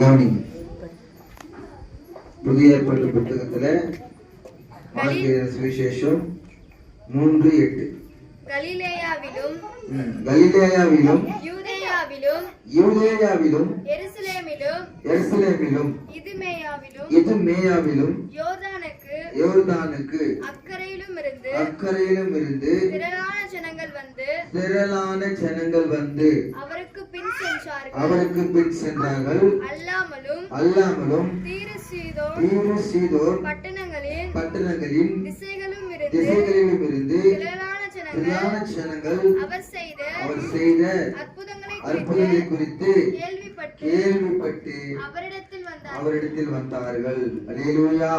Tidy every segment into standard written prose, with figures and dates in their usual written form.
கவனிங்க. புதிய ஏற்பாட்டு புத்தகத்துல சுவிசேஷம் 3:8 கலிலேயாவிலும் யூதேயாவிலும் எருசலேமிலும் இதுமேயாவிலும் யோர்தானுக்கு அக்கறையிலும் இருந்து திரளான ஜனங்கள் வந்து அவருக்கு பின் சென்றார்கள். அல்லாமலும் தீரு சீதோன் பட்டணங்களின் திசைகளிலும் இருந்து திரளான ஜனங்கள் அவர் செய்த அற்புதங்களை குறித்து கேள்விப்பட்டு அவரிடத்தில் வந்தார்கள். அல்லேலூயா.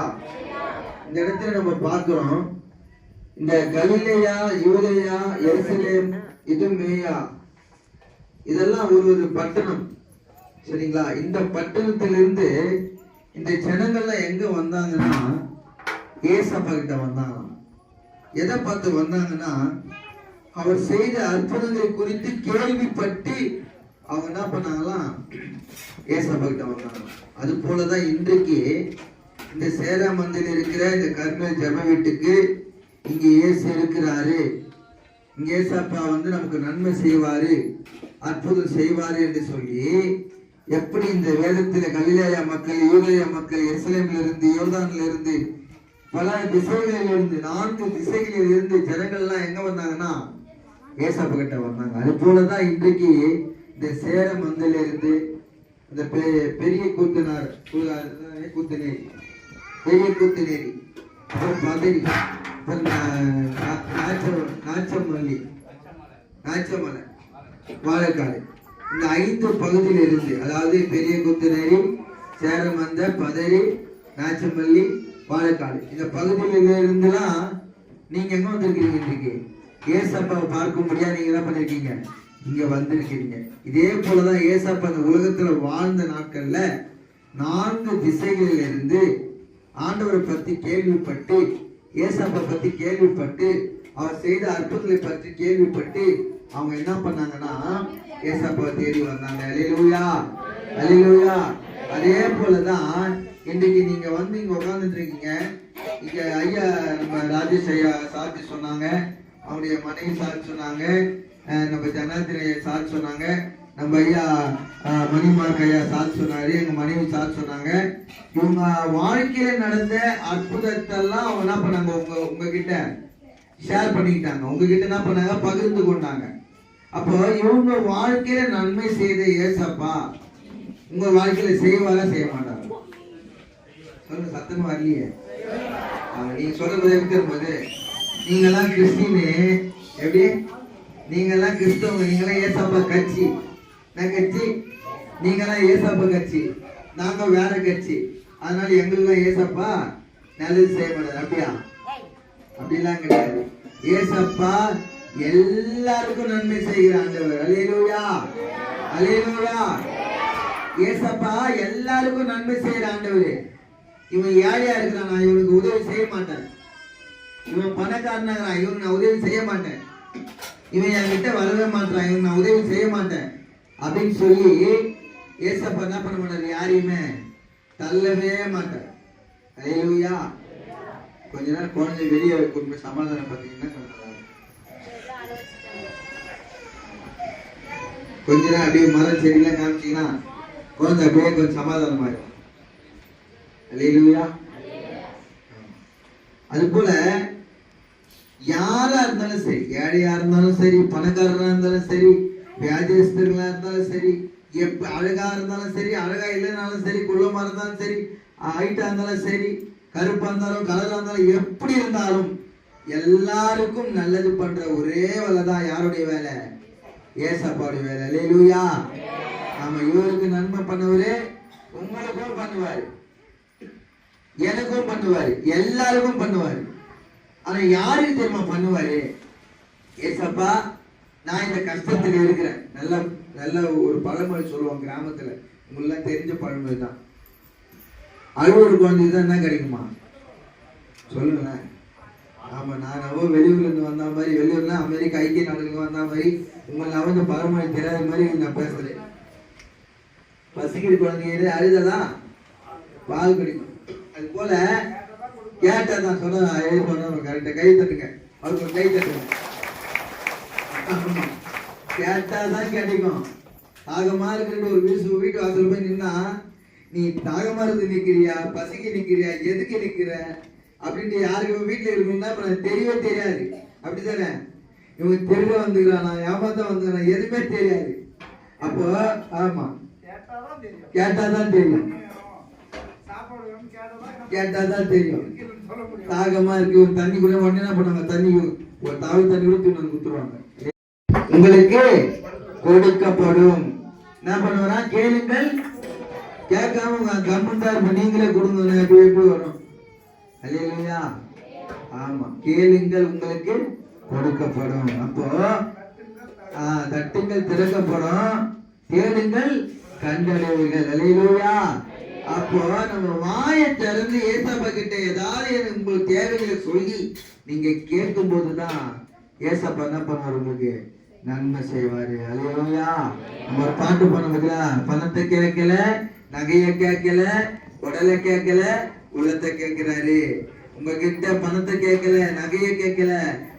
இந்த இடத்துல நம்ம பார்க்கிறோம், இந்த கலிலேயா, யூதேயா, எருசலேம், இதுமேயா, இதெல்லாம் ஒரு பட்டணம். சரிங்களா? இந்த பட்டணத்திலிருந்து இந்த ஜனங்கள்லாம் எங்க வந்தாங்கன்னா ஏசப்பா கிட்ட வந்தாங்க. எதை பார்த்து வந்தாங்கன்னா, அவர் செய்த அற்புதங்களை குறித்து கேள்விப்பட்டு அவங்க என்ன பண்ணாங்களாம், ஏசப்பா கிட்ட வந்தாங்க. அது போலதான் இன்றைக்கு இந்த சேராமந்தில் இருக்கிற இந்த கர்மேல் ஜெப வீட்டுக்கு இங்க இயேசு இருக்கிறாரு, இங்க ஏசப்பா வந்து நமக்கு நன்மை செய்வாரு, அற்புதம் செய்வாரு என்று சொல்லி எப்படி இந்த வேதத்துல கலிலேயா மக்கள், யூதேயா மக்கள், எருசலேமில் இருந்து, யோர்தானில் இருந்து, பல திசைகளில் இருந்து, 4 திசைகளில் இருந்து ஜனங்கள்லாம் எங்க வந்தாங்கன்னா ஏசப்பா கிட்ட வந்தாங்க. அது போலதான் இன்றைக்கு இந்த சேரம் மந்தில இருந்து இந்த பெரிய கூத்தனார் கூத்தநேரி, பெரிய கூத்தநேரி, அப்புறம் பதறி, நாச்சமலை, வாழைக்காடு, இந்த 5 பகுதியில இருந்து, அதாவது பெரிய கூத்தநேரி, சேரமந்த, பதறி, நாச்சமல்லி, வாழைக்காடு, இந்த பகுதியில இருந்துலாம் நீங்க எங்க வந்திருக்கீங்க? இன்றைக்கு ஏசப்பாவை பார்க்கும்படியா நீங்க என்ன பண்ணிருக்கீங்க? இங்க வந்திருக்கீங்க. இதே போலதான் ஏசப்பா அந்த உலகத்துல வாழ்ந்த நாட்கள்ல 4 திசைகளில் இருந்து ஆண்டவரை பத்தி கேள்விப்பட்டு, ஏசப்பா பத்தி கேள்விப்பட்டு, அவர் செய்த அற்புதங்களை பற்றி கேள்விப்பட்டு அவங்க என்ன பண்ணாங்கன்னா ஏசப்பாவை தேடி வந்தாங்க. அல்லேலூயா, அல்லேலூயா. அதே போலதான் இன்றைக்கு நீங்க வந்து இங்க உட்கார்ந்துட்டு இருக்கீங்க. இங்க ஐயா, நம்ம ராஜேஷ் ஐயா சாட்சி சொன்னாங்க, அவருடைய மனைவி சாட்சி சொன்னாங்க, நம்ம ஜனாதிபதி ஐயா சாட்சி சொன்னாங்க, நம்ம ஐயா மணிமார்க் ஐயா சாட்சி சொன்னாரு, எங்க மனைவி சாட்சி சொன்னாங்க. இவங்க வாழ்க்கையில நடந்த அற்புதத்தெல்லாம் அவங்க என்ன பண்ணாங்க, உங்ககிட்ட ஷேர் பண்ணிக்கிட்டாங்க, உங்ககிட்ட என்ன பண்ணாங்க, பகிர்ந்து கொண்டாங்க. அப்போ இவங்க வாழ்க்கையில நன்மை செய்த ஏசப்பா உங்க வாழ்க்கையில செய்வாரா செய்ய மாட்டாங்க? சொல்லுங்க, சத்தமா வரலையே. நீங்க சொல்றது இருக்கிறது, நீங்கெல்லாம் கிறிஸ்டின்னு, எப்படி நீங்கெல்லாம் கிறிஸ்தவங்க, நீங்கெல்லாம் ஏசப்பா கட்சி, நான் கட்சி, நீங்கெல்லாம் ஏசப்பா கட்சி, நாங்க வேற கட்சி, அதனால எங்களுக்கெல்லாம் ஏசப்பா நல்லது செய்ய மாட்டாரு. அப்படியா? அப்படிலாம் கிடையாது. ஏசப்பா எல்லாருக்கும் நன்மை செய்கிற ஆண்டவர். அல்லேலூயா, அல்லேலூயா. ஏசப்பா எல்லாருக்கும் நன்மை செய்கிற ஆண்டவர். இவன் ஏழையா இருக்கிறான், நான் இவனுக்கு உதவி செய்ய மாட்டேன். இவன் பணக்காரனா, இவன் நான் உதவி செய்ய மாட்டேன். இவன் என்கிட்ட வரவே மாட்டான், இவன் நான் உதவி செய்ய மாட்டேன் அப்படின்னு சொல்லி ஏசப்பா என்ன பண்ண மாட்டார், யாரையுமே தள்ளவே மாட்டார். அல்லேலூயா. கொஞ்ச நேரம் குழந்தை வெளியே கொண்டு சமாதானம் பார்த்தீங்கன்னா கொஞ்ச நேரம் அப்படியே மரம் செடியெல்லாம் காமிச்சீங்கன்னா குழந்தை அப்படியே கொஞ்சம் சமாதானம் ஆயிடும். அல்லேலூயா. அது போல யாரா இருந்தாலும் சரி, ஏழையா இருந்தாலும் சரி, பணக்காரனா இருந்தாலும் சரி, வியாதியஸ்தர்களா இருந்தாலும் சரி, அழகா இருந்தாலும் சரி, அழகா இல்லைனாலும் சரி, குள்ளமா இருந்தாலும் சரி, ஹைட்டா இருந்தாலும் சரி, கருப்பா இருந்தாலும் கலரா இருந்தாலும், எப்படி இருந்தாலும் எல்லாருக்கும் நல்லது பண்ற ஒரே வேலை தான் யாருடைய வேலை? ஏசப்பாவுடைய வேலை. அல்லேலூயா. நாம இவருக்கு நன்மை பண்ணவரே உங்களுக்கும் பண்ணுவாரு, எனக்கும் பண்ணுவாரு, எல்லாருக்கும் பண்ணுவாரு. ஆனா யாருக்கு தெரியுமா பண்ணுவாரு? ஏசப்பா, நான் இந்த கஷ்டத்துல இருக்கிறேன். நல்ல நல்ல ஒரு பழமொழி சொல்லுவாங்க கிராமத்துல, உங்களுக்கு தெரிஞ்ச பழமொழி தான். அழுவூர் குழந்தைக்கு என்ன கிடைக்குமா? சொல்லுங்களேன். ஆமா, நான் வெளியூர்ல இருந்து வந்த மாதிரி, வெளியூர்ல அமெரிக்கா ஐக்கிய நாடுகளுக்கு வந்த மாதிரி, உங்களை இந்த பழமொழி தெரியாத மாதிரி நான் பேசுறேன். பசிக்கிற குழந்தைங்க அழுதலாம் பால் குடிக்கும். அது போல கேட்டா தான் சொன்ன கரெக்டா கை தட்டுங்க, அவருக்கு ஒரு கை தட்டுங்க. கேட்டாதான் கிடைக்கும். தாகமா இருக்கிற ஒரு வீட்டு வாசல் போய் நின்னா நீ தாகமா இருந்து நிக்கிறியா பசிக்கு நிக்கிறியா எதுக்கு நிக்கிற அப்படின்ட்டு யாருக்கு வீட்டுல இருக்கணும்னா தெரியவே தெரியாது. அப்படித்தானே? இவங்க தெருவ வந்துக்கிறானா ஏமாத்தான் வந்துக்கிறான் எதுவுமே தெரியாது. அப்போ ஆமா கேட்டாதான் தெரியும், கேட்டாதான் தெரியும். தாகமா இருக்கு ஒரு தண்ணி கூட உடனே என்ன பண்ணுவாங்க, தண்ணி ஒரு தாவல் தண்ணி கூட தூண் குத்துருவாங்க. உங்களுக்கு கொடுக்கப்படும். என்ன பண்ணுவாரா, கேளுங்கள் கேட்காம கம்முண்டா இருப்ப நீங்களே கொடுங்க எப்படி வரும்? அல்லேலூயா. ஆமா, கேளுங்கள் உங்களுக்கு கொடுக்கப்படும். அப்போ தட்டுங்கள் திறக்கப்படும், தேடுங்கள் கண்டடைவீர்கள். அல்லேலூயா. அப்போ நம்ம வாயை திறந்து ஏசப்பா கிட்ட ஏதாவது உங்களுக்கு தேவைகளை சொல்லி நீங்க கேட்கும் போதுதான் ஏசப்பா என்ன பண்ணுவார், உங்களுக்கு நன்மை செய்வாரு. அல்லேலூயா. நம்ம ஒரு பாட்டு பண்ண பணத்தை கேட்கல, நகைய கேட்கல, உடலை கேட்கல, உள்ளத்தை கேட்கிறாரு. உங்ககிட்ட பணத்தை கேட்கல, நகைய கேட்கல,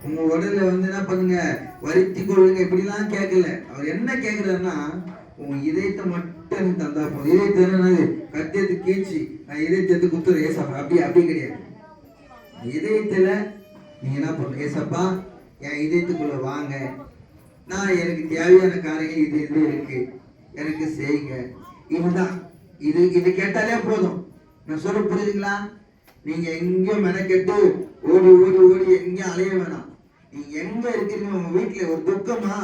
உங்க உடல என்ன பண்ணுங்க, வருத்தி கொள்ளுங்க, இப்படிலாம் கேட்கல. அவர் என்ன கேட்கிறாருன்னா உங்க இதயத்தை மட்டும் தந்தா போதும். இதயத்தை என்னது, கத்தியத்து கீழ்ச்சி நான் இதயத்தை குத்துற ஏசப்பா அப்படி கிடையாது. இதயத்துல நீங்க என்ன பண்ணணும், ஏசப்பா என் இதயத்துக்குள்ள வாங்க, நான் எனக்கு தேவையான காரியங்கள் இது இருக்கு, எனக்கு செய்யுங்க. இதுதான் இது கேட்டாலே போதும். நான் சொல்ல புரியுதுங்களா? நீங்க எங்கேயும் மெனக்கெட்டு ஓடி ஓடி ஓடி எங்கேயும் அலைய வேணாம். நீங்க எங்க இருக்கீங்க, உங்க வீட்டுல ஒரு துக்கமா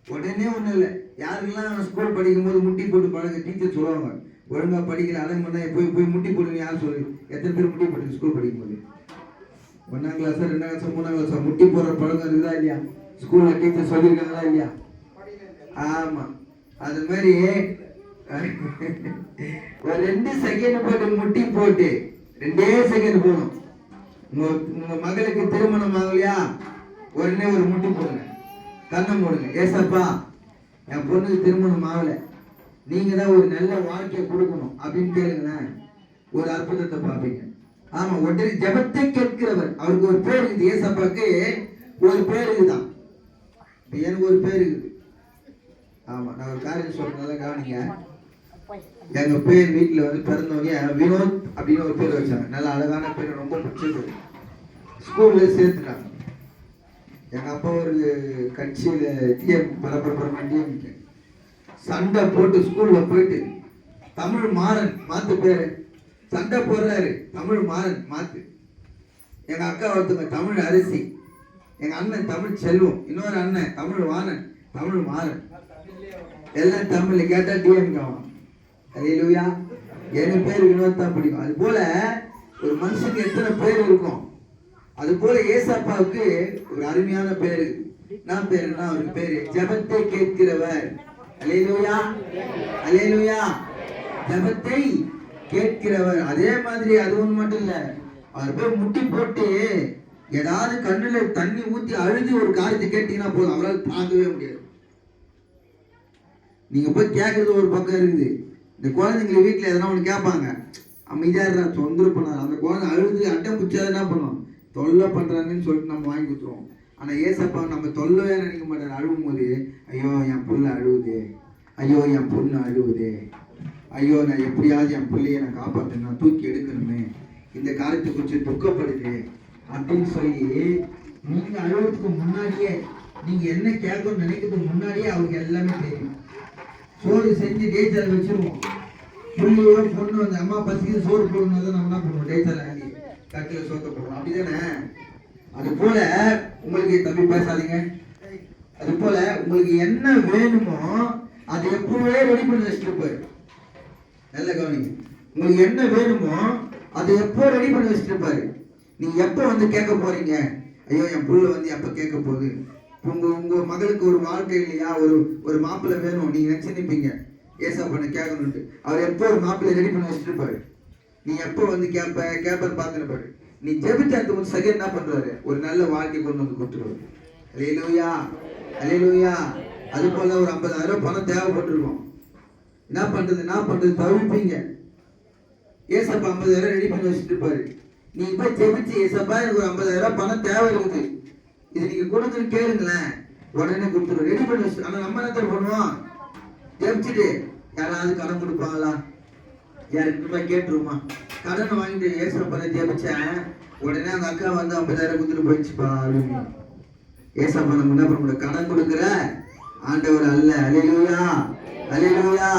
உடனே ஒண்ணும் இல்லை. யாருக்கெல்லாம் ஸ்கூல் படிக்கும் போது முட்டி போட்டு பழக டீச்சர் சொல்லுவாங்க, ஒழுங்கா படிக்கிற அடம் பண்ண போய் முட்டி போடுங்க. யார் சொல்லு, எத்தனை பேர் முட்டி போட்டு ஸ்கூல் படிக்கும் போது 1ஆம் கிளாஸ் 2ஆம் கிளாஸ் 3ஆம் கிளாஸ் முட்டி போடுற பழக்கம் இருக்குதா இல்லையா? ஸ்கூல்ல டீச்சர் சொல்லியிருக்காங்களா இல்லையா? ஆமா, அது மாதிரி ஒரு 2 செகண்ட் போட்டு முட்டி போட்டு 2 செகண்ட் போடும். உங்க மகளுக்கு திருமணம் ஆகலையா, உடனே ஒரு முட்டி போடுங்க, கண்ணம் போடுங்க. ஏசப்பா என் பொண்ணுக்கு திருமணம் ஆகல, நீங்க தான் ஒரு நல்ல வாழ்க்கையை கொடுக்கணும் அப்படின்னு கேளுங்களேன், ஒரு அற்புதத்தை பார்ப்பீங்க. ஆமா, உடனே ஜெபத்தை கேட்கிறவர். அவருக்கு ஒரு பேர் இருக்குது, ஏசப்பாக்கு ஒரு பேர் இருக்குதான், எனக்கு ஒரு பேர் இருக்குது. ஆமா, நான் ஒரு காரியம் சொல்றதுனால கவனிங்க. எங்க பேர் வீட்டுல பிறந்தவங்க வினோத் அப்படின்னு ஒரு பேர் வச்சாங்க. நல்ல அழகான பேர், ரொம்ப பிடிச்சது. ஸ்கூல்ல சேர்த்துட்டாங்க. எங்க அப்பா ஒரு கட்சியில டிஎம் சண்டை போட்டு ஸ்கூல்ல போயிட்டு தமிழ் மாறன் மாத்து பேரு சண்டை போடுறாரு. தமிழ் மாறன் மாத்து. எங்க அக்கா ஒருத்தவங்க தமிழ் அரசி, எங்க அண்ணன் தமிழ் செல்வம், இன்னொரு அண்ணன் தமிழ் வாணன், தமிழ் மாறன், எல்லாம் தமிழ்ல கேட்டா டிஎம் காவன். அல்லேலூயா. என் பேர் வினோத் தான் பிடிக்கும். அது போல ஒரு மனுஷனுக்கு எத்தனை பேர் இருக்கும், அது போல ஏசப்பாவுக்கு ஒரு அருமையான பேரு. நான் பேருன்னா அவருக்கு பேரு ஜெபத்தை கேட்கிறவர். அல்லேலூயா, அல்லேலூயா. ஜெபத்தை கேட்கிறவர். அதே மாதிரி அது ஒண்ணு மட்டும் இல்ல, அவர் போய் முட்டி போட்டு ஏதாவது கண்ணுல தண்ணி ஊத்தி அழுது ஒரு காரியத்தை கேட்டீங்கன்னா போதும், அவரால் தாங்கவே முடியாது. நீங்க போய் கேட்கறது ஒரு பக்கம் இருக்குது. இந்த குழந்தைங்களை வீட்டுல எதனா ஒண்ணு கேட்பாங்க, அமைதியா இருந்தா தொந்தரவு பண்ணாரு. அந்த குழந்தை அழுது அட்டம் பிடிச்சா என்ன பண்ணும், தொல்லை பண்றாங்கன்னு சொல்லிட்டு நம்ம வாங்கி கொடுத்துருவோம். ஆனா ஏசப்பா நம்ம தொல்லையே நினைக்க மாட்டாரு. அழுவும் போது ஐயோ என் புள்ள அழுவுது, ஐயோ என் பொண்ணு அழுவுது, ஐயோ நான் எப்படியாவது என் பிள்ளைய நான் காப்பாற்றணும், நான் தூக்கி எடுக்கணுமே, இந்த காரியத்தை குறித்து துக்கப்படுது அப்படின்னு சொல்லி நீங்க அழுவதுக்கு முன்னாடியே, நீங்க என்ன கேட்கணும்னு நினைக்கிறதுக்கு முன்னாடியே அவருக்கு எல்லாமே தெரியும். சோறு செஞ்சு டேச்சால வச்சிருவோம். புள்ளியோ பொண்ணு வந்து அம்மா பசிக்கு சோறு போடணும் தான் நம்ம என்ன பண்ணுவோம், டேச்சால ஆகி கட்டில சோத்த போடுறோம். அப்படிதானே? அது போல உங்களுக்கு தம்பி பேசாதீங்க. அது போல உங்களுக்கு என்ன வேணுமோ அதை எப்பவே ரெடி பண்ணி வச்சுருப்பாரு. நல்ல கவனிங்க. உங்களுக்கு என்ன வேணுமோ அதை எப்போ ரெடி பண்ணி வச்சுருப்பாரு. நீங்க எப்போ வந்து கேட்க போறீங்க, ஐயோ என் புள்ள வந்து எப்ப கேட்க போகுது, உங்க மகளுக்கு ஒரு வாழ்க்கை இல்லையா, ஒரு மாப்பிள்ளை வேணும் நீங்க நினைச்சு நிற்பீங்க, ஏசப்பா கேட்கணும்ட்டு. அவர் எப்போ ஒரு மாப்பிள்ளை ரெடி பண்ணி வச்சுருப்பாரு. நீ எப்போ வந்து கேப்பன்னு பார்த்துருப்பாரு. நீ ஜெபிச்ச அந்த ஒரு செகண்ட் என்ன பண்றாரு, ஒரு நல்ல வாழ்க்கை கொண்டு வந்து கொடுத்துருவாரு. அல்லேலூயா, அல்லேலூயா. அது போல ஒரு 50,000 பணம் தேவைப்பட்டிருக்கும். என்ன பண்றது தவிப்பீங்க. ஏசப்பா 50,000 ரெடி பண்ணி வச்சுட்டு இருப்பாரு. நீங்க போய் ஜெபிச்சு, ஏசப்பா எனக்கு ஒரு 50,000 பணம் தேவை இருக்குது, இது நீங்க கொடுங்கன்னு கேளுங்களேன், உடனே கொடுத்துருவோம், ரெடி பண்ணி வச்சு. ஆனா நம்ம என்ன பண்ணுவோம், ஜெபிச்சுட்டு யாராவது கடன் கொடுப்பாங்களா, யாருக்கு ரூபாய் கேட்டுருமா, கடனை வாங்கிட்டு ஏசப்பா ஜெபிச்சேன், உடனே அந்த அக்கா வந்து 50,000 கொடுத்துட்டு போயிடுச்சுப்பா அப்படின்னு. ஏசப்பா நம்ம என்ன பண்ண முடியும், கடன் கொடுக்குற ஆண்டவர் அல்ல. அல்லேலூயா, அல்லேலூயா.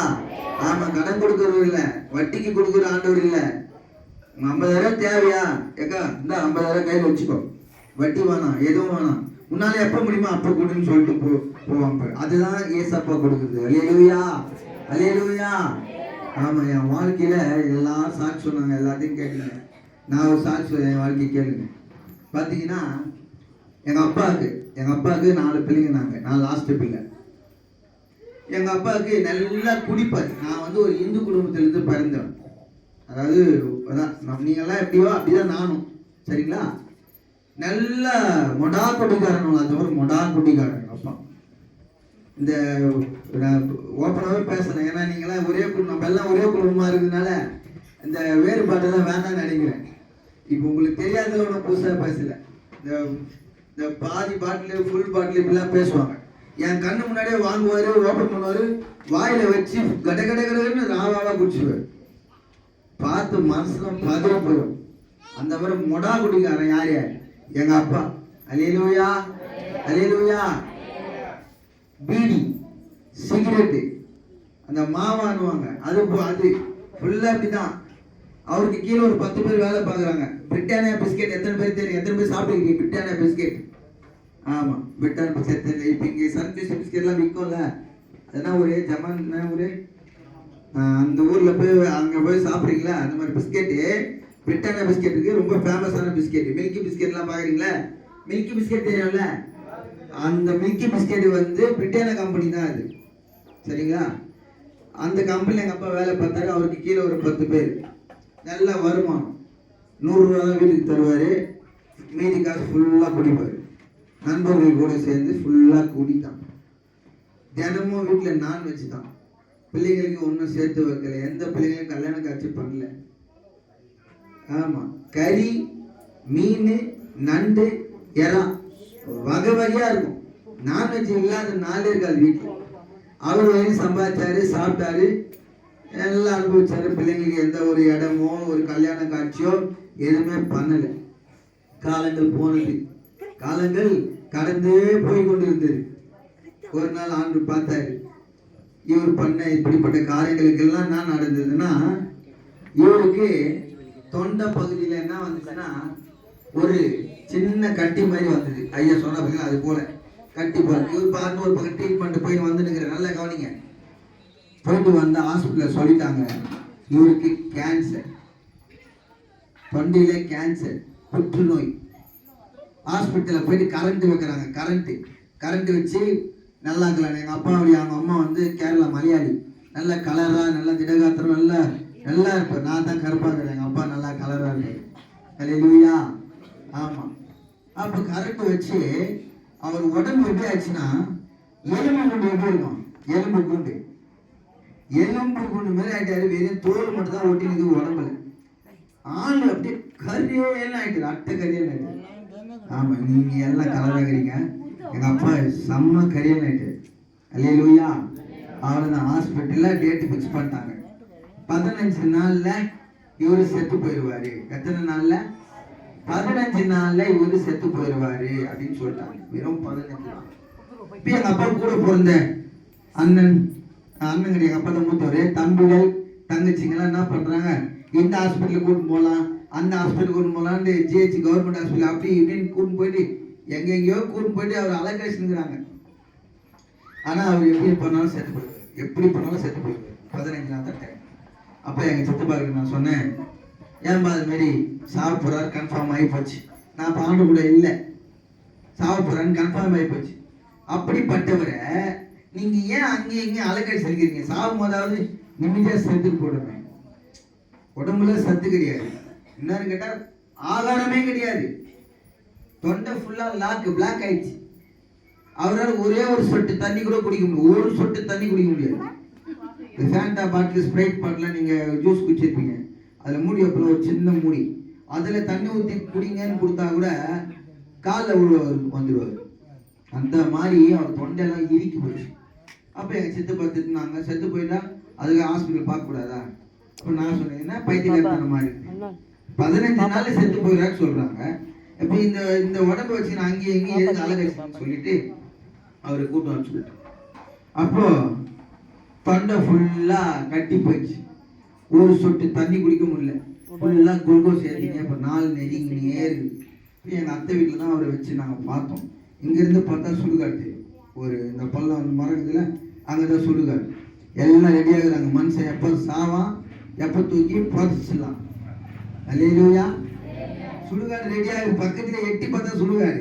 ஆமா, கடன் கொடுக்கறவர் இல்ல, வட்டிக்கு கொடுக்குற ஆண்டவர் இல்ல. 50,000 தேவையா, ஏக்கா இந்த 50,000 கையில் வச்சுக்கோ, வட்டி வேணாம், எதுவும் வேணாம், உன்னால எப்ப முடியுமோ அப்ப கொடுன்னு சொல்லிட்டு போவாங்க. அதுதான் ஏசப்பா கொடுக்குறது. அல்லேலூயா, அல்லேலூயா. ஆமா, என் வாழ்க்கையில எல்லாரும் சாட்சி சொன்னாங்க, எல்லாத்தையும் கேட்குங்க. நான் ஒரு சாட்சி என் வாழ்க்கை கேளுங்க. பார்த்தீங்கன்னா எங்க அப்பாவுக்கு 4 பிள்ளைங்க, நான் லாஸ்ட் பிள்ளை. எங்க அப்பாவுக்கு நல்லா குடிப்பார். நான் வந்து ஒரு இந்து குடும்பத்திலிருந்து பிறந்தேன். அதாவது அதான் நீங்கெல்லாம் எப்படியோ அப்படிதான் நானும், சரிங்களா? நல்ல மொடா குடிக்காரன், அது ஒரு மொடா குடிக்காரன் எங்க அப்பா. இந்த ஓப்பனாகவே பேசுறேன், ஏன்னா நீங்களாம் ஒரே குடும்பம், நம்ம எல்லாம் ஒரே குடும்பமா இருக்கிறதுனால இந்த வேறுபாட்டெல்லாம் வேண்டாம்னு நினைக்கிறேன். இப்போ உங்களுக்கு தெரியாததுல ஒன்றும் புதுசாக பேசல. இந்த பாதி பாட்டில் ஃபுல் பாட்டில் இப்படிலாம் பேசுவாங்க. என் கண்ணு முன்னாடியே வாங்குவாரு, ஓப்பன் பண்ணுவாரு, வாயில வச்சு கட கட கடன்னு ராவாவா குடிச்சுவாரு. பார்த்து மனசுலாம் பதவி போயிடும். அந்த மாதிரி மொடா குடிக்காரன் யாரு, எங்க அப்பா. அல்லேலூயா, அல்லேலூயா. பீடி, சிகரெட்டு, அந்த மாவானுவாங்க, அது ஃபுல்லா அப்படிதான். அவருக்கு கீழே ஒரு 10 பேர் வேலை பார்க்குறாங்க. பிரிட்டானியா பிஸ்கெட் எத்தனை பேர் தெரியும், எத்தனை பேர் சாப்பிட்டுருக்கீங்க பிரிட்டானியா பிஸ்கெட்? ஆமா, பிரிட்டானியா பிஸ்கெட் தெரியல. இப்போ இங்கே சன்ஃபிஷ் பிஸ்கெட்லாம் விற்கும்ல, அதெல்லாம் ஒரு ஜமான் ஒரு அந்த ஊரில் போய் அங்கே போய் சாப்பிட்றீங்களா, அந்த மாதிரி பிஸ்கெட்டு பிரிட்டானியா பிஸ்கெட்டுக்கு ரொம்ப ஃபேமஸான பிஸ்கெட். மில்கி பிஸ்கெட்லாம் பார்க்குறீங்களா, மில்கி பிஸ்கெட் தெரியும்ல, அந்த மில்கி பிஸ்கெட் வந்து பிரிட்டானியா கம்பெனி தான் அது, சரிங்களா? அந்த கம்பெனியில் எங்கள் அப்பா வேலை பார்த்தாரு. அவருக்கு கீழே ஒரு 10 பேர், நல்ல வருமானம். 100 ரூபா தான் வீட்டுக்கு தருவார், மீதி காசு ஃபுல்லாக குடிப்பார். நண்பர்கள் கூட சேர்ந்து ஃபுல்லாக குடித்தான். தினமும் வீட்டில் நான்வெஜ் தான். பிள்ளைங்களுக்கு ஒன்றும் சேர்த்து வைக்கல, எந்த பிள்ளைங்களும் கல்யாணம் காட்சி பண்ணல. ஆமாம், கறி, மீன், நண்டு, இறா வகை வகையாக இருக்கும். நான்வெஜ் இல்லாத நாளே இருக்காது வீட்டில். அவர் வரையும் சம்பாதிச்சாரு, சாப்பிட்டாரு, எல்லாம் அனுபவிச்சாரு. பிள்ளைங்களுக்கு எந்த ஒரு இடமோ ஒரு கல்யாண காட்சியோ எதுவுமே பண்ணலை. காலங்கள் போனது, காலங்கள் கடந்தே போய் கொண்டு இருந்தது. ஒரு நாள் ஆண்டு பார்த்தாரு, இவர் பண்ண இப்படிப்பட்ட காரியங்களுக்கெல்லாம் என்ன நடந்ததுன்னா, இவருக்கு தொண்டை பகுதியில் என்ன வந்துச்சுன்னா ஒரு சின்ன கட்டி மாதிரி வந்தது. ஐயா சொன்ன பகுதியில் அது போல கட்டி போல. இவர் பார்த்து ஒரு பக்கம் ட்ரீட்மெண்ட் போய் வந்துனுங்கிற, நல்லா கவனிங்க. போயிட்டு வந்து ஹாஸ்பிட்டலில் சொல்லிட்டாங்க, இவருக்கு கேன்சர், தொண்டையில கேன்சர், புற்றுநோய். ஹாஸ்பிட்டலில் போயிட்டு கரண்ட் வைக்கிறாங்க. கரண்ட் வச்சு நல்லா இருக்கலாம். எங்கள் அப்பாவுடைய அவங்க அம்மா வந்து கேரளா மலையாளி, நல்ல கலராக, நல்ல திடகாத்திரம், நல்லா இருப்பார். நான் தான் கருப்பாக இருக்கிறேன், எங்கள் அப்பா நல்லா கலராக இருப்பார். அல்லேலூயா. ஆமாம். அப்போ கரண்ட் வச்சு அவர் உடம்பு எப்படி ஆச்சுன்னா, எலும்பு குண்டு எப்படி இருக்கும், எலும்பு குண்டு மாதிரி ஆகிட்டாரு. வெறும் தோல் மட்டும் தான் ஒட்டி நிற்குது உடம்புல. ஆள் அப்படியே கரியெல்லாம் ஆயிட்டு, அட்டை கரியல் ஆயிட்டு. ஆமா, நீங்க எல்லாம் கலராகிறீங்க, எங்க அப்பா செம்ம கரியல் ஆயிட்டு. அல்லேலூயா. அவ்வளோதான். ஹாஸ்பிட்டல்ல டேட்டு ஃபிக்ஸ் பண்ணிட்டாங்க. 15 நாள்ல இவரு செத்து போயிடுவாரு. எத்தனை நாள்ல? 15 நாள்ல இவரு செத்து போயிடுவாரு அப்படின்னு சொல்லிட்டாங்க. வெறும் 15 நாள். இப்போ எங்க அப்பா கூட பிறந்த அண்ணன் கிடையாது, எங்க அப்பா தான் மூத்தவரு. தம்பிகள் தங்கச்சிங்கெல்லாம் என்ன பண்றாங்க, இந்த ஹாஸ்பிட்டலுக்கு கூட்டு போகலாம், அந்த ஹாஸ்பிட்டலுக்கு கூட்டு போகலான்னு ஜிஹெச் கவர்மெண்ட் ஹாஸ்பிட்டல் அப்படி இப்படின்னு கூட்டு போயிட்டு எங்கெங்கயோ கூட்டு போயிட்டு அவர் அலகேஷனுங்கிறாங்க. ஆனா அவர் எப்படி பண்ணாலும் செத்து போயிடுவார், 15 நாள் தான் டைம். அப்போ எங்க சித்தப்பாக்கு நான் சொன்னேன், ஏன்பா அது மாரி சாவ போறாரு கன்ஃபார்ம் ஆகி போச்சு, நான் பாண்டு கூட இல்லை, சாவ போறான்னு கன்ஃபார்ம் ஆகி போச்சு. அப்படிப்பட்டவரை நீங்க ஏன் அங்கேயும் இங்கேயும் அலக்கடிச்சு இருக்கிறீங்க? சாவும் போதாவது நிம்மதியா செத்துக்கு போடுவேன். உடம்புல சத்து கிடையாது, என்னன்னு கேட்டா ஆகாரமே கிடையாது, தொண்டை ஃபுல்லா பிளாக் ஆயிடுச்சு. அவரால் ஒரே ஒரு சொட்டு தண்ணி கூட குடிக்க முடியும், ஒரு சொட்டு தண்ணி குடிக்க முடியாது. இந்த ஃபேண்டா பாட்டில், ஸ்ப்ரைட் பாட்டில் நீங்கள் ஜூஸ் குடிச்சிருப்பீங்க. அதில் மூடி வைப்பல, ஒரு சின்ன மூடி, அதில் தண்ணி ஊற்றி குடிங்கன்னு கொடுத்தா கூட காலில் வந்துடுவார். அந்த மாதிரி அவர் தொண்டையெல்லாம் இறுக்கி போயிடுச்சு. அப்போ எங்கள் சித்தப்பா திட்டினாங்க, செத்து போயிட்டா அதுக்கு ஹாஸ்பிட்டல் பார்க்கக்கூடாதா? இப்போ நான் சொன்னேன், என்ன பைத்தியக்காரத்தன மாதிரி 15 நாள் செத்து போயிடான்னு சொல்கிறாங்க. இப்போ இந்த உடம்பை வச்சு நான் அங்கேயும் இங்கேயும் எதுக்கு அழகடிச்சுன்னு சொல்லிட்டு அவரை கூட்டுவான்னு சொல்லிட்டேன். அப்போ தொண்டை ஃபுல்லாக கட்டி போயிடுச்சு. ஒரு சொட்டு தண்ணி குடிக்க முடியல. ஃபுல்லாக குளுக்கோஸ் ஏற்றிங்க. இப்போ 4 நெருங்கினே இருக்குது. இப்போ எங்கள் அத்தை வீட்டில் தான் அவரை வச்சு நாங்கள் பார்த்தோம். இங்கேருந்து பார்த்தா சுடுகாடு தெரியும். ஒரு இந்த பள்ளம் அந்த மரம் இருக்குதுல, அங்கே தான் சுடுகாடு. எல்லாம் ரெடியாகிறாங்க. மனுஷன் எப்போ சாவான், எப்போ தூக்கி புதைச்சிடலாம். அல்லேலூயா. சுடுகாடு ரெடியாக பக்கத்தில் எட்டி பார்த்தா சுடுகாடு.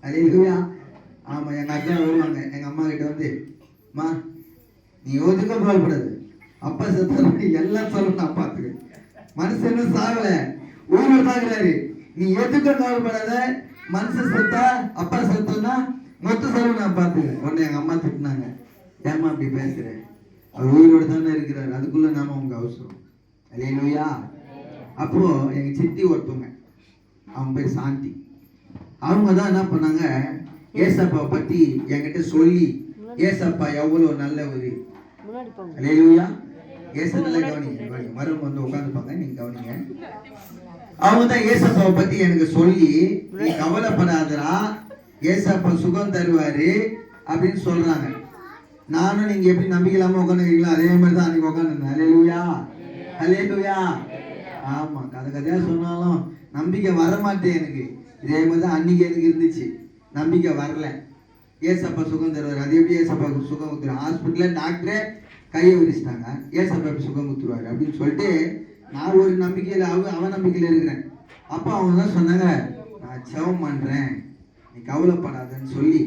அல்லேலூயா. ஆமாம், எங்கள் அக்கா வருவாங்க எங்கள் அம்மா கிட்ட வந்து, அம்மா நீ எதுக்கும் கவலைப்படாது, அப்பா செத்தாலும் எல்லாம் சொல்லணும், நான் பார்த்துக்கிறேன். மனுஷனும் சாகலை, உயிரோடு தாக்குறாரு, நீ எதுக்கும் கவலைப்படாத, மனுஷன் செத்தா அப்பா செத்தோன்னா மொத்த செலவு நான் பார்த்துக்கிறேன். உடனே எங்கள் அம்மா திட்டினாங்க, ஏம்மா அப்படி பேசுகிறேன், அவர் உயிரோடு தானே இருக்கிறார், அதுக்குள்ளே நாம அவங்க அவசரம். அல்லேலூயா. அப்போ எங்கள் சித்தி ஒருத்தவங்க, அவங்க பேர் சாந்தி, அவங்க தான் என்ன பண்ணாங்க, ஏசப்பா பற்றி என்கிட்ட சொல்லி, ஏசப்பா எவ்வளோ நல்லவர். அல்லேலூயா. ஏச நல்லா கவனிங்க, மரம் வந்து உட்காந்துப்பாங்க, நீங்க கவனிங்க. அவங்க தான் ஏசப்பாவை பத்தி எனக்கு சொல்லி, நீ கவலைப்படாதரா, ஏசப்பா சுகம் தருவாரு அப்படின்னு சொல்றாங்க. நானும் நீங்க எப்படி நம்பிக்கை இல்லாம உட்காந்துருக்கீங்களோ அதே மாதிரி தான் அன்னைக்கு உட்காந்துருந்தேன். அல்லேலூயா. அல்லேலூயா. ஆமா, கதையா சொன்னாலும் நம்பிக்கை வரமாட்டேன் எனக்கு. இதே மாதிரி தான் அன்னைக்கு எனக்கு இருந்துச்சு, நம்பிக்கை வரல. ஏசப்பா சுகம் தருவார். அது எப்படி ஏசப்பா சுகம் கொடுத்துருவார்? ஹாஸ்பிட்டலில் டாக்டரே கையை விரிச்சிட்டாங்க, ஏசப்பா எப்படி சுகம் கொடுத்துருவார் அப்படின்னு சொல்லிட்டு நான் ஒரு நம்பிக்கையில் அவன் நம்பிக்கையில் இருக்கிறேன். அப்போ அவங்க தான் சொன்னாங்க, நான் ஜெபம் பண்ணுறேன், நீ கவலைப்படாதன்னு சொல்லி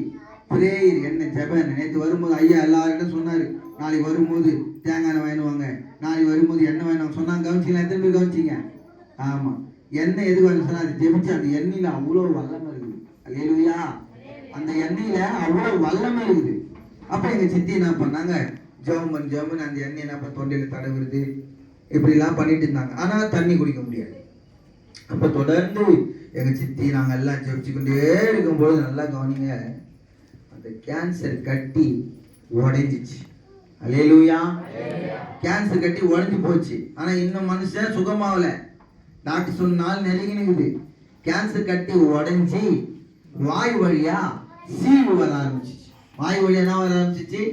பிரேயர் என்ன ஜெபம். நேற்று வரும்போது ஐயா எல்லார்கிட்டும் சொன்னார், நாளைக்கு வரும்போது தேங்காய் எண்ணெய் வாங்கினுவாங்க, நாளைக்கு வரும்போது எண்ணெய் வாங்கினவங்க சொன்னாங்க. கவனிச்சிங்களா? எத்தனை பேர் கவனிச்சிங்க? ஆமாம், எண்ணெய் எதுக்கு வாங்க சொன்னால் அது ஜெபிச்சு அந்த எண்ணெயில் அவ்வளோ வல்லமை இருக்குது. அல்லேலூயா. அந்த எண்ணெயில் அவ்வளோ வல்லமை இருக்குது. அப்போ எங்கள் சித்தி என்ன பண்ணாங்க, ஜெபம் அந்த எண்ணெய் என்ன தொண்டையில் தடவுறது இப்படிலாம் பண்ணிட்டு இருந்தாங்க. ஆனால் தண்ணி குடிக்க முடியாது. அப்போ தொடர்ந்து எங்கள் சித்தி நாங்கள் எல்லாம் ஜெபிச்சுக்கிட்டே இருக்கும்போது நல்லா கவனிங்க, அந்த கேன்சர் கட்டி உடைஞ்சிச்சு. அல்லேலூயா. கேன்சர் கட்டி உடைஞ்சு போச்சு. ஆனால் இன்னும் மனுஷன் சுகமாகல. டாக்டர் சொன்னால் நெருங்கினுக்குது. கேன்சர் கட்டி உடைஞ்சி வாய் வழியா சீழ் வர ஆரம்பிச்சிச்சு. வாய் வழியா என்ன வர ஆரம்பிச்சிச்சு?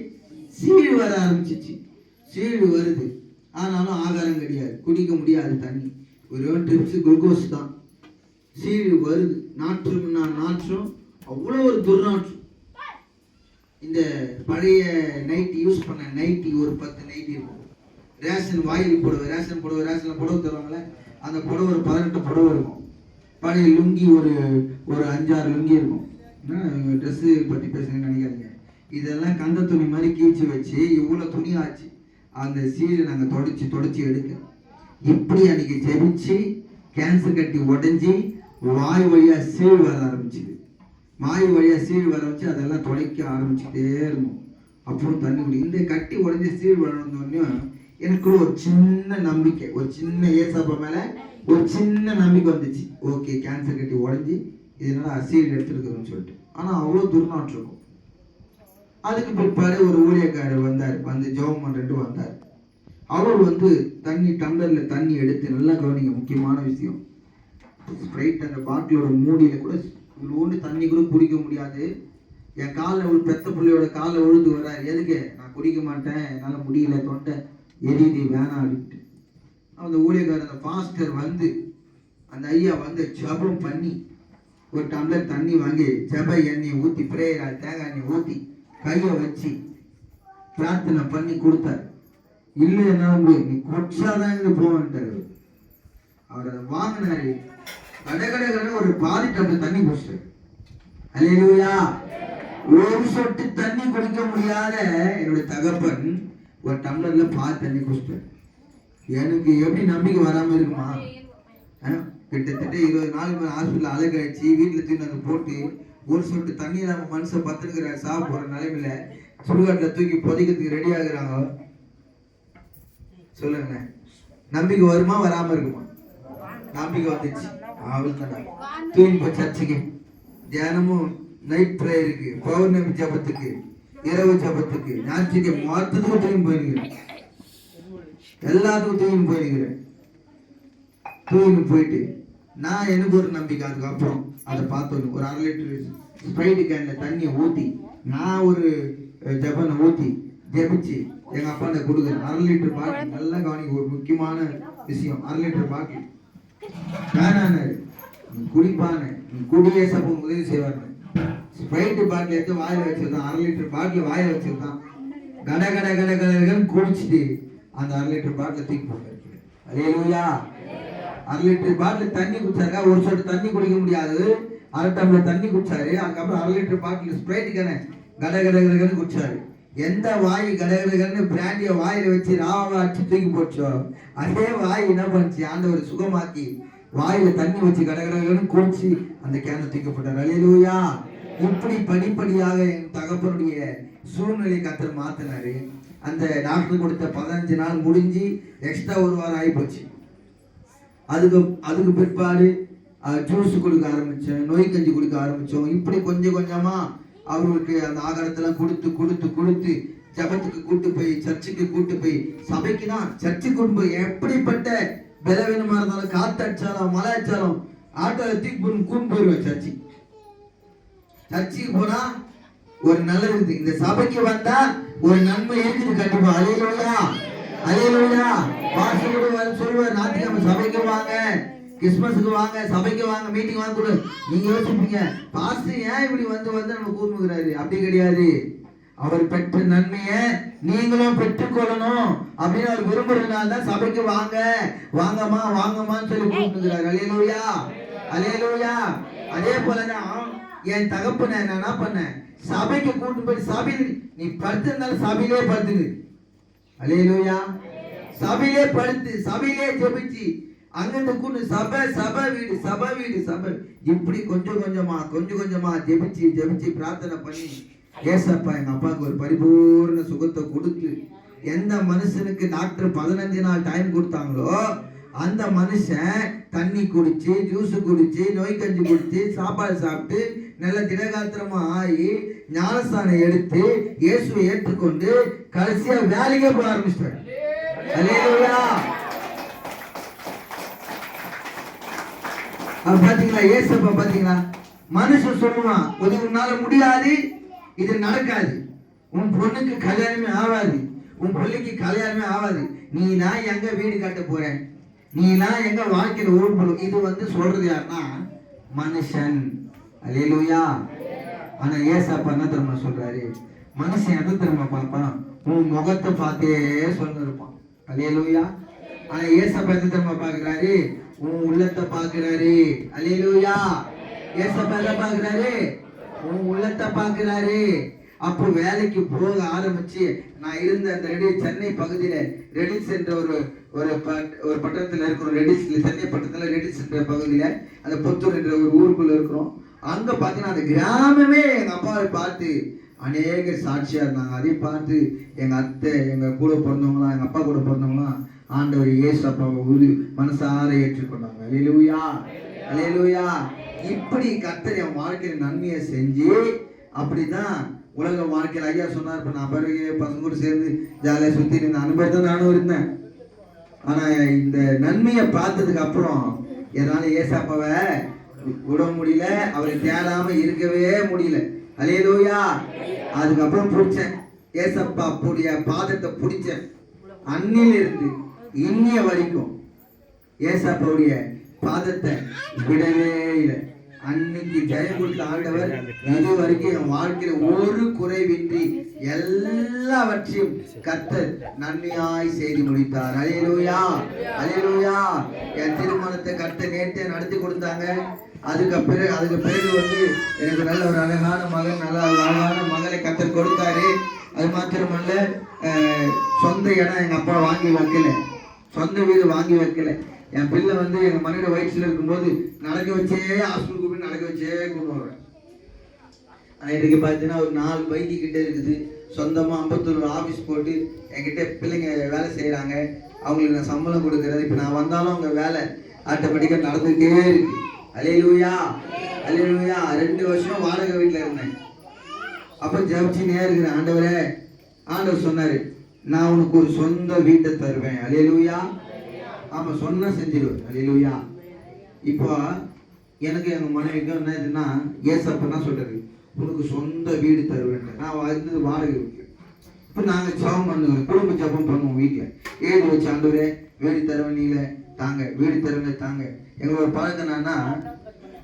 சீழ் வர ஆரம்பிச்சிச்சு. சீழ் வருது, ஆனாலும் ஆகாரம் கிடையாது, குடிக்க முடியாது தண்ணி, ஒரு ட்ரிப்ஸ் குளுக்கோஸ் தான். சீழ் வருது, நாற்றும்னா நாற்றும், அவ்வளோ ஒரு துர்நாற்றம். இந்த பழைய நைட்டி யூஸ் பண்ண நைட்டி ஒரு 10 நைட்டி இருக்கும். ரேஷன் வாயில் புடவை, ரேஷன் புடவை தருவாங்களே, அந்த புடவை ஒரு 18 புடவை இருக்கும். பழைய லுங்கி ஒரு 5-6 லுங்கி இருக்கும். ட்ரெஸ்ஸு பற்றி பேசுங்கன்னு நினைக்காதீங்க. இதெல்லாம் கந்த துணி மாதிரி கீழ்ச்சி வச்சு இவ்வளோ துணி ஆச்சு. அந்த சீலை நாங்கள் தொடச்சி எடுக்க இப்படி அன்னைக்கு ஜெபிச்சு கேன்சர் கட்டி உடஞ்சி வாய் வழியாக சீழ் வர ஆரம்பிச்சுது. வாய் வழியாக சீழ் வர வச்சு அதெல்லாம் துடைக்க ஆரம்பிச்சுட்டே இருந்தோம். அப்புறம் தண்ணி குடி. இந்த கட்டி உடஞ்சி சீழ் வளர்ந்தோடனே எனக்கு ஒரு சின்ன நம்பிக்கை, ஒரு சின்ன ஏசப்பா மேலே ஒரு சின்ன நம்பிக்கை வந்துச்சு. ஓகே, கேன்சர் கட்டி உடஞ்சி இதனால சீழ் எடுத்துருக்குறோன்னு சொல்லிட்டு. ஆனால் அவ்வளோ துர்நாற்றம் இருக்கும். அதுக்கு பிற்பாடு ஒரு ஊழியக்காரர் வந்தார், வந்து ஜெபம் பண்ணிட்டு வந்தார். அவர் வந்து டம்ளரில் தண்ணி எடுத்து, நல்லா கவனிங்க, முக்கியமான விஷயம், ஸ்ப்ரைட் அந்த பாட்டிலோட மூடியில் கூட இவ்வளோண்டு தண்ணி கூட குடிக்க முடியாது. என் காலில் ஒரு பெத்த பிள்ளையோட காலில் விழுந்து வர்றாரு. எதுக்கு? நான் குடிக்க மாட்டேன், என்னால் முடியல, தொண்டை எரியுது, வேணாம் அப்படின்ட்டு. அந்த ஊழியக்காரர், அந்த பாஸ்டர் வந்து, அந்த ஐயா வந்து ஜெபம் பண்ணி ஒரு டம்ளர் தண்ணி வாங்கி ஜெப எண்ணெயை ஊற்றி, பிரேயர் தேங்காய் எண்ணெய் ஊற்றி கையை வச்சு பிரார்த்தனை பண்ணி கொடுத்தார். இல்லை என்ன நீ குடிச்சாதான் இங்கே போவேன்ட்டார். அவர் அதை வாங்கினாரு. கடை ஒரு பாதி டம்ளர் தண்ணி குடிச்சார். அல்லேலூயா. ஒரு சொட்டு தண்ணி குடிக்க முடியாத என்னுடைய தகப்பன் ஒரு டம்ளர்ல பாதி தண்ணி குடிச்சார். எனக்கு எப்படி நம்பிக்கை வராம இருக்குமா? கிட்டத்தட்ட 20 நாள் ஹாஸ்பிட்டல் அழகாச்சு, வீட்டில் தூக்கி அதை போட்டு ஒரு சொட்டு தண்ணி நம்ம மனுஷன் பத்துனுக்கிற சாப்பிட்ற நிலைமையில சுடுகாட்டில் தூக்கி புதைக்கிறதுக்கு ரெடி ஆகுறாங்க. சொல்லுங்களேன். நம்பிக்கை வருமா வராம இருக்குமா? நம்பிக்கை வந்துச்சு. அவள் தூங்கி போய் சர்ச்சுக்கு தியானமும் நைட் ப்ரேயருக்கு, பௌர்ணமி ஜபத்துக்கு, இரவு ஜபத்துக்கு, ஞாயிற்றுக்கு மொத்தத்துக்கும் தூங்கி போயிருக்கிறேன். எல்லாத்துக்கும் தூங்கி போயிருக்கிறேன். தூங்கி போயிட்டு நான் எனக்கு ஒரு நம்பிக்கை. அதுக்கப்புறம் அதை பார்த்தோம். ஒரு 1/2 லிட்டர் ஸ்ப்ரைட் கேன்ல தண்ணியை ஊற்றி நான் ஒரு ஜபனை ஊற்றி ஜெபிச்சு எங்க அப்பா அந்த கொடுக்குறேன். 1/2 லிட்டர் பாட்டில். நல்லா கவனிக்க, ஒரு முக்கியமான விஷயம். 1/2 லிட்டர் பாட்டில் வேணான்னு குடிப்பானு குடியே சப்ப உதவி செய்வாங்க. ஸ்ப்ரைட் பாட்டில் எடுத்து வாயில வச்சிருந்தான். 1/2 லிட்டர் பாட்டில் வாயில வச்சிருந்தான். கட கட கட கடன்னு குடிச்சிட்டு அந்த 1/2 லிட்டர் பாட்டில் தூக்கி போட்டாரு. அல்லேலூயா. 1/2 லிட்டர் பாட்டில் தண்ணி குடிச்சாருக்கா. ஒரு சொட்டு தண்ணி குடிக்க முடியாது. 1/2 டம்ளர் தண்ணி குடிச்சாரு. அதுக்கப்புறம் 1/2 லிட்டர் பாட்டில் ஸ்ப்ரைட் கட கட கட கடன்னு குடிச்சாரு. எந்த வாய் கடகடகன்னு பிராண்டிய வாயில வச்சு ராவா அடிச்சு தூக்கி போச்சோ அதே வாய் என்ன பண்ணுச்சு, ஆண்டவர் சுகமாக்கி வாயில தண்ணி வச்சு கடகடகன்னு குடிச்சு அந்த கேனை தூக்கப்பட்டார். அல்லேலூயா. இப்படி படிப்படியாக என் தகப்பனுடைய சூழ்நிலை கத்தர் மாத்தினாரு. அந்த டாக்டர் கொடுத்த 15 நாள் முடிஞ்சு எக்ஸ்ட்ரா ஒரு வாரம் ஆகி போச்சு. அதுக்கு பிற்பாடு ஜூஸ் கொடுக்க ஆரம்பிச்சோம், நோய் கஞ்சி கொடுக்க ஆரம்பிச்சோம். இப்படி கொஞ்சம் கொஞ்சமா அவர்களுக்கு அந்த ஆகாரத்தெல்லாம் கொடுத்து ஜபத்துக்கு கூட்டு போய், சர்ச்சுக்கு கூட்டு போய், சபைக்கு தான் சர்ச்சுக்கு கூட்டு போய், எப்படிப்பட்ட பலவீனமா இருந்தாலும் காத்து அடிச்சாலும் மழை அடிச்சாலும் ஆட்டோல தூக்கி கூட்டு போயிடுவேன். சர்ச்சுக்கு போனா ஒரு நல்லது இருக்குது. இந்த சபைக்கு வந்தா ஒரு நன்மை இருக்குது கண்டிப்பா. அல்லேலூயா. அல்லேலூயா. பாஸ்டர் சொல்லுவார், ஞாயிற்றுக்கிழமை சபைக்கு வாங்க, கிறிஸ்மஸுக்கு வாங்க, சபைக்கு வாங்க, மீட்டிங் வாங்க கூட. நீங்க யோசிப்பீங்க, பாஸ்டர் ஏன் இப்படி வந்து நம்ம கூர்முகிறாரு? அப்படி கிடையாது. அவர் பெற்ற நன்மையை நீங்களும் பெற்றுக்கொள்ளணும் அப்படின்னு அவர் விரும்புறதுனால தான் சபைக்கு வாங்க, வாங்கம்மா வாங்கம்மான்னு சொல்லி கூப்பிட்டுக்கிறாரு. அல்லேலூயா. அல்லேலூயா. அதே போலதான் என் தகப்பனை நான் என்ன பண்ணேன், சபைக்கு கூட்டு போய் சபையில் நீ படுத்திருந்தாலும் சபையிலே படுத்துது. அல்லேலூயா. சபையிலே படுத்து சபையிலே ஜெபிச்சு அங்கிருந்து கூட்டு சபை வீடு இப்படி கொஞ்சம் கொஞ்சமா ஜெபிச்சு பிரார்த்தனை பண்ணி ஏசப்பா எங்க அப்பாவுக்கு ஒரு பரிபூர்ண சுகத்தை கொடுத்து, எந்த மனுஷனுக்கு டாக்டர் 15 நாள் டைம் கொடுத்தாங்களோ அந்த மனுஷன் தண்ணி குடிச்சு, ஜூஸ் குடிச்சு, நோய் கஞ்சி குடிச்சு, சாப்பாடு சாப்பிட்டு நல்ல திடகாத்திரமா ஆகி ஞானஸ்தானம் எடுத்து இயேசுவை ஏற்றுக்கொண்டு கடைசியா வேலைக்கே போக ஆரம்பிச்சிட்டாரு. அல்லேலூயா. பாத்தீங்களா? ஏசப்பா பாத்தீங்களா? மனுஷன் சொல்லுவான், உன்னால முடியாது, இது நடக்காது, உன் பொண்ணுக்கு கல்யாணமே ஆகாது, உன் பிள்ளைக்கு கல்யாணமே ஆகாது, நீ நான் எங்க வீடு கட்ட போறேன், நீ நான் எங்க வாழ்க்கையில ஊர்படும். இது சொல்றது யாருன்னா மனுஷன். அல்லேலூயா. ஆனா ஏசப்பா என்ன தெரியுமா சொல்றாரு? மனுஷன் எதை தெரியுமா பார்ப்பான்? உன் முகத்தை பார்த்தே சொல்லிருப்பான். அல்லேலூயா. ஆனா ஏசப்பா எதை தெரியுமா பாக்குறாரு? உன் உள்ளத்தை பாக்குறாரு. அல்லேலூயா. ஏசப்பா எதை பாக்குறாரு? உன் உள்ளத்தை பாக்குறாரு. அப்போ வேலைக்கு போக ஆரம்பிச்சு நான் இருந்த அந்த சென்னை பகுதியில ரெடிஸ் என்ற ஒரு பட்டணத்துல இருக்கிறோம். சென்னை பட்டணத்துல ரெடிஸ் என்ற பகுதியில அந்த புத்தூர் என்ற ஒரு ஊருக்குள்ள இருக்கிறோம். அங்க பாத்தீங்கன்னா அந்த கிராமமே எங்க அப்பாவை பார்த்து அநேக சாட்சியா இருந்தாங்க. அதை பார்த்து எங்க அத்தை, எங்க கூட பிறந்தவங்களாம், எங்க அப்பா கூட பிறந்தவங்களாம் ஆண்டவர் இயேசு அப்பாவை மனசார ஏற்றுக்கொண்டாங்க. அல்லேலூயா. அல்லேலூயா. இப்படி கர்த்தர் என் வாழ்க்கையில நன்மையை செஞ்சு அப்படிதான் உலக வாழ்க்கையில் ஐயா சொன்னார். இப்ப நான் பிறகு பசங்க கூட சேர்ந்து ஜாலியா சுத்தி இருந்த அனுபவத்தை நானும் இருந்தேன். ஆனா இந்த நன்மையை பார்த்ததுக்கு அப்புறம் என்னால ஏசப்பாவை விட முடியல, அவரை தேடாம இருக்கவே முடியல. அல்லேலூயா. அதுக்கப்புறம் பிடிச்சேன் ஏசப்பா புடிய பாதத்தை பிடிச்சேன். அன்னில இருந்து இன்னிய வரைக்கும் ஏசப்பாவுடைய பாதத்தை விடவே இல்லை. அன்னைக்கு ஜெயம் கொடுத்த ஆண்டவர் இது வரைக்கும் என் வாழ்க்கையில ஒரு குறைவின்றி எல்லாவற்றையும் கர்த்தர் நன்மையாய் செய்து முடித்தார். அல்லேலூயா. அல்லேலூயா. என் திருமணத்தை கர்த்தர் நேர்த்தே நடத்தி கொடுத்தாங்க. அதுக்கு பிறகு எனக்கு நல்ல ஒரு அழகான மகளை கர்த்தர் கொடுத்தாரு. அது மாத்திரமல்ல, சொந்த இடம் எங்க அப்பா வாங்கி வைக்கல, சொந்த வீடு வாங்கி வைக்கல. என் பிள்ளை எங்க மனைவியோட வயிற்றுல இருக்கும்போது நடக்க வச்சே ஹாஸ்பிட்டல் கூப்பிட்டு நடக்க வச்சே கொண்டு வருவேன். இன்னைக்கு பார்த்தீங்கன்னா ஒரு 4 பைக்கு கிட்ட இருக்குது. சொந்தமா 51 ஆபீஸ் போட்டு என்கிட்ட பிள்ளைங்க வேலை செய்யறாங்க. அவங்களுக்கு நான் சம்பளம் கொடுக்கறது. இப்போ நான் வந்தாலும் அவங்க வேலை ஆட்டோமேட்டிக்காக நடந்துக்கிட்டே இருக்கு. அல்லேலூயா அல்லேலூயா. 2 வருஷம் வாடகை வீட்டில் இருந்தேன். அப்போ ஜெபிச்சுனே இருக்கிறேன், ஆண்டவரே. ஆண்டவர் சொன்னார், நான் உனக்கு ஒரு சொந்த வீட்டை தருவேன். அல்லேலூயா. ஆமாம், சொன்னால் செஞ்சிடுவேன். அல்லேலூயா. இப்போ எனக்கு எங்கள் மனைவிக்கும் என்ன இதுன்னா, ஏசப்பா சொல்கிறாரு, உனக்கு சொந்த வீடு தருவேன். நான் இருந்தது வாடகை வீட்டில். இப்போ நாங்கள் ஜெபம் பண்ணுவோம், குடும்ப ஜெபம் பண்ணுவோம் வீட்டில். எழுதி வச்சு, ஆண்டவரே வீடு தருவேன், நீங்களே தாங்க, வீடு தருவேன் தாங்க. எங்களோட பழக்கம் என்னன்னா,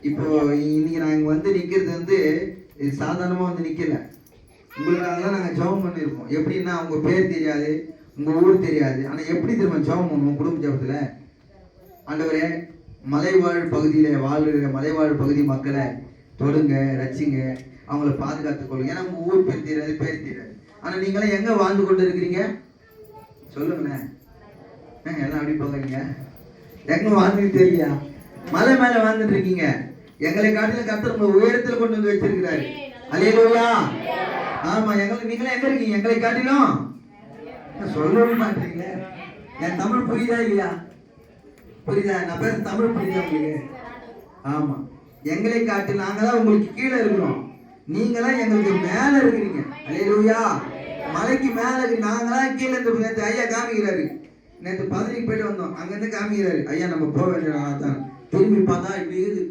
இப்போ இன்னைக்கு நாங்கள் வந்து நிற்கிறது வந்து இது சாதாரணமாக வந்து நிற்கல. உங்களுக்காக தான் நாங்கள் ஜெபம் பண்ணியிருக்கோம். எப்படின்னா, உங்கள் பேர் தெரியாது, உங்கள் ஊர் தெரியாது, ஆனால் எப்படி திரும்ப ஜெபம் பண்ணுவோம் குடும்ப ஜெபத்தில். ஆண்டவரே மலைவாழ் பகுதியில் வாழ்கிற மலைவாழ் பகுதி மக்களை தொடுங்க, ரசிங்க, அவங்கள பாதுகாத்துக் கொள்ளுங்க. ஏன்னா உங்கள் ஊர் பேர் தெரியாது, பேர் தெரியாது. ஆனால் நீங்களாம் எங்கே வாழ்ந்து கொண்டு இருக்கிறீங்க சொல்லுங்களேன். எல்லாம் அப்படி போகிறீங்க, எங்க வாழ்ந்துட்டு தெரியலையா? மலை மேலே வாழ்ந்துட்டு இருக்கீங்க. எங்களை காட்டிலும் கர்த்தர் உங்களை உயரத்தில் கொண்டு வந்து வச்சிருக்கிறாரு. அல்லேலூயா. ஆமா, நீங்களே எங்க இருக்கீங்க? எங்களை காட்டிலும் சொல்லவே மாட்டீங்களே. என் தமிழ் புரியுதா இல்லையா? புரியுதா? நான் பேச தமிழ் புரியுதா உங்களுக்கு? ஆமா, எங்களை காட்டி நாங்க தான் உங்களுக்கு கீழே இருக்கிறோம், நீங்களாம் எங்களுக்கு மேல இருக்கிறீங்க. அல்லேலூயா. மலைக்கு மேல இருக்கு, நாங்களாம் கீழே இருந்து. நேற்று ஐயா காமிக்கிறாரு, நேற்று 15 போயிட்டு வந்தோம், அங்கிருந்து காமிக்கிறாரு ஐயா, நம்ம போக வேண்டிய தான். திரும்பி பார்த்தா இப்படி இருக்குது.